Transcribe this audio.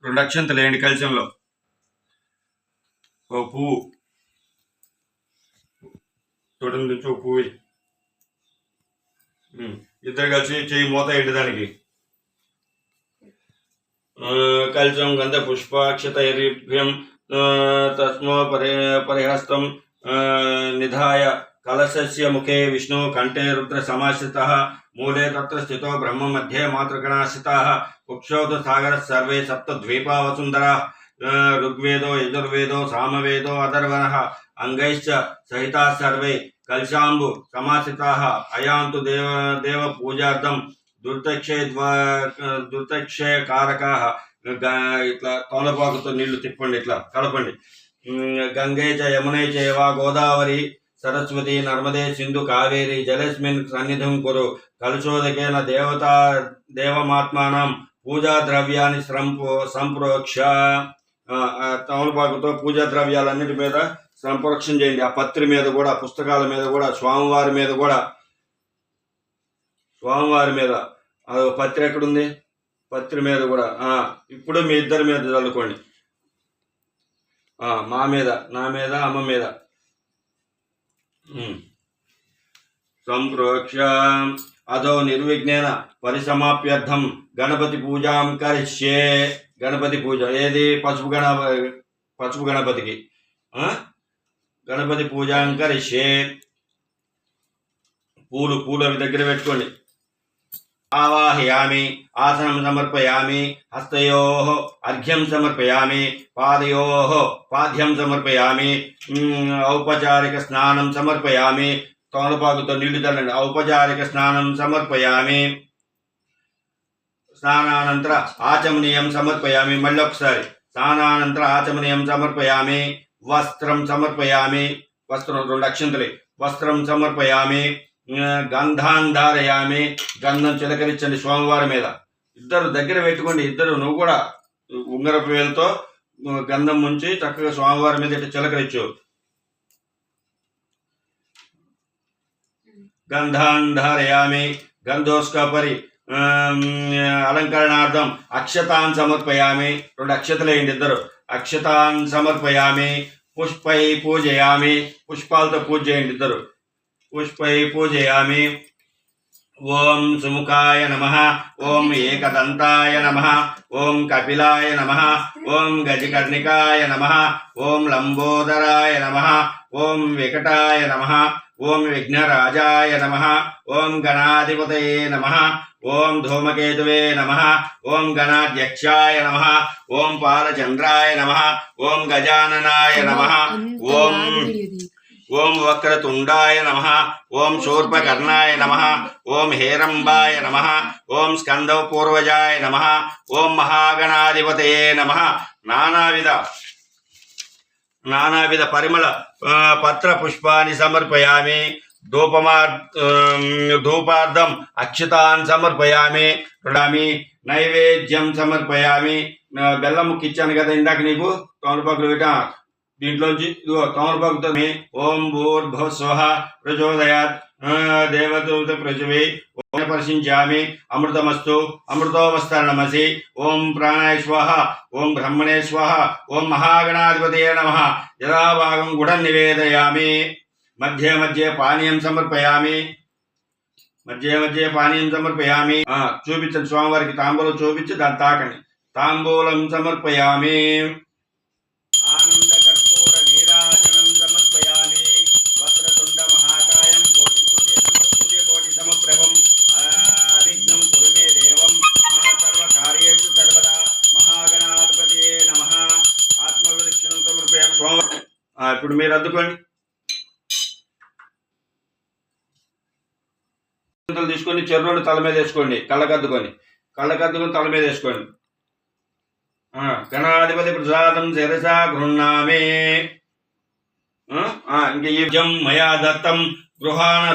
రెండు అక్షంతలు వేయండి కలిసంలో. ఓ పువ్వు చూడండి నుంచి ఒక పువ్వు. ఇద్దరు కలిసి చెయ్యి మూత వేయండి దానికి. కలిసం గంధ పుష్పాక్షతైర్భ్యం తస్మో పరిహస్తం నిధాయ కలశస్య ముఖే విష్ణు కంఠే రుద్ర సమాశ్రితః మూలే తత్ర స్థితో బ్రహ్మ మధ్యే మాతృగణాశ్రితాः కుక్షౌ తు సాగర సర్వే సప్త ద్వీపా వసుంధరా ఋగ్వేదో యజుర్వేదో సామవేదో అథర్వణః అంగైశ్చ సహితా సర్వే కలశాంబు సమాశ్రితాः అయాంతు దేవ పూజార్థం దుర్తక్షయ కారకాः. ఇట్లా తోలపాకుతో నీళ్లు తిప్పండి, ఇట్లా కలపండి. గంగే చ యమునే చైవ గోదావరి సరస్వతి నర్మదే సింధు కావేరి జలస్మిన్ సన్నిధిం కురు కలశోదకేన దేవమాత్మానం పూజా ద్రవ్యాన్ని సంప్రోక్ష. తమలపాకుతో పూజా ద్రవ్యాలన్నిటి మీద సంప్రోక్షణ చేయండి. ఆ పత్రి మీద కూడా, పుస్తకాల మీద కూడా, స్వామివారి మీద అది పత్రి ఎక్కడుంది, పత్రి మీద కూడా. ఇప్పుడు మీ ఇద్దరి మీద చల్లుకోండి. మా మీద, నా మీద, అమ్మ మీద. సంప్రోక్ష అదో నిర్విఘ్నేన పరిసమాప్యర్థం గణపతి పూజాం కరిష్యే. గణపతి పూజ ఏది? పసుపు గణపతికి గణపతి పూజాం కరిష్యే. పూలు అవి దగ్గర పెట్టుకోండి. ఆవాహయామి, ఆసనం సమర్పయామి, హస్తయోః అర్ఘ్యం సమర్పయామి, పాదయోః పాద్యం సమర్పయామి, ఔపచారిక స్నానం సమర్పయామి. తోలపాకుతో నీళ్లు చల్లండి. ఔపచారిక స్నానం సమర్పయామి. స్నానానంతర ఆచమనీయం సమర్పయామి. మళ్ళీ ఒకసారి స్నానానంతర ఆచమనీయం సమర్పయామి. వస్త్రం సమర్పయామి. వస్త్రం రెండు అక్షంతలే. వస్త్రం సమర్పయామి. గంధాన్ ధారయామి. గంధం చిలకరించండి స్వామివారి మీద. ఇద్దరు దగ్గర పెట్టుకోండి. ఇద్దరు, నువ్వు కూడా ఉంగరపు వేలతో గంధం ముంచి చక్కగా స్వామివారి మీద ఇట్లా చిలకరించు. గంధాన్ ధారయామి. గంధోస్కపరి అలంకరణార్థం అక్షతాన్ సమర్పయామి. రెండు అక్షతలేయండి ఇద్దరు. అక్షతాన్ సమర్పయామి. పుష్పై పూజయామి. పుష్పాలతో పూజ చేయండి ఇద్దరు. పుష్పై పూజయామి. ఓం సుముఖాయ నమః, ఓం ఏకదంతాయ నమః, ఓం కపిలాయ నమః, ఓం గజకర్ణికాయ నమః, ఓం లంబోదరాయ నమః, ఓం వికటాయ నమః, ఓం విఘ్నరాజాయ నమః, ఓం గణాధిపతయే నమః, ఓం ధూమకేతువే నమః, ఓం గణాధ్యక్షాయ నమః, ఓం పాలచంద్రాయ నమః, ఓం గజాననాయ నమః, ఓం వక్రతుండాయ నమః, ఓం శూర్పకర్ణాయ నమః, ఓం హేరంబాయ నమః, ఓం స్కందపూర్వజాయ నమః, ఓం మహాగణాధిపతయే నమః. నానావిధ పరిమళ పత్ర పుష్పాన్ని సమర్పయామి. ధూపార్థం అక్షతాన్ సమర్పయామి. నైవేద్యం సమర్పయామి. బెల్లం ముక్కిచ్చాను కదా ఇందాక నీకు, తోలపాకులు పెట్టా. దీంట్లోంచి తమలపాకుతో ఓం భూర్భువస్వః ప్రచోదయాత్ దేవదూత ప్రచువే పరిశించామి. అమృతమస్తు అమృతోపస్తరణమసి. ఓం ప్రాణాయ స్వాహ, ఓం బ్రహ్మణే స్వాహ, ఓం మహాగణాధిపతయే నమః. యథాభాగం గుడం నివేదయామి. మధ్య మధ్య పానీయం సమర్పయామి. చూపించండి స్వామివారికి. తాంబూలం చూపించి దాన్ని తాకండి. తాంబూలం సమర్పయామి. ఇప్పుడు మీరు అద్దుకోండి. తీసుకొని చెర్రోడు తల మీద వేసుకోండి. కళ్ళకద్దుకొని తల మీద వేసుకోండి. గణాధిపతి ప్రసాదం శిరసా గృహ్ణామి. ఇంక ఈ మయా దత్తం గృహాణ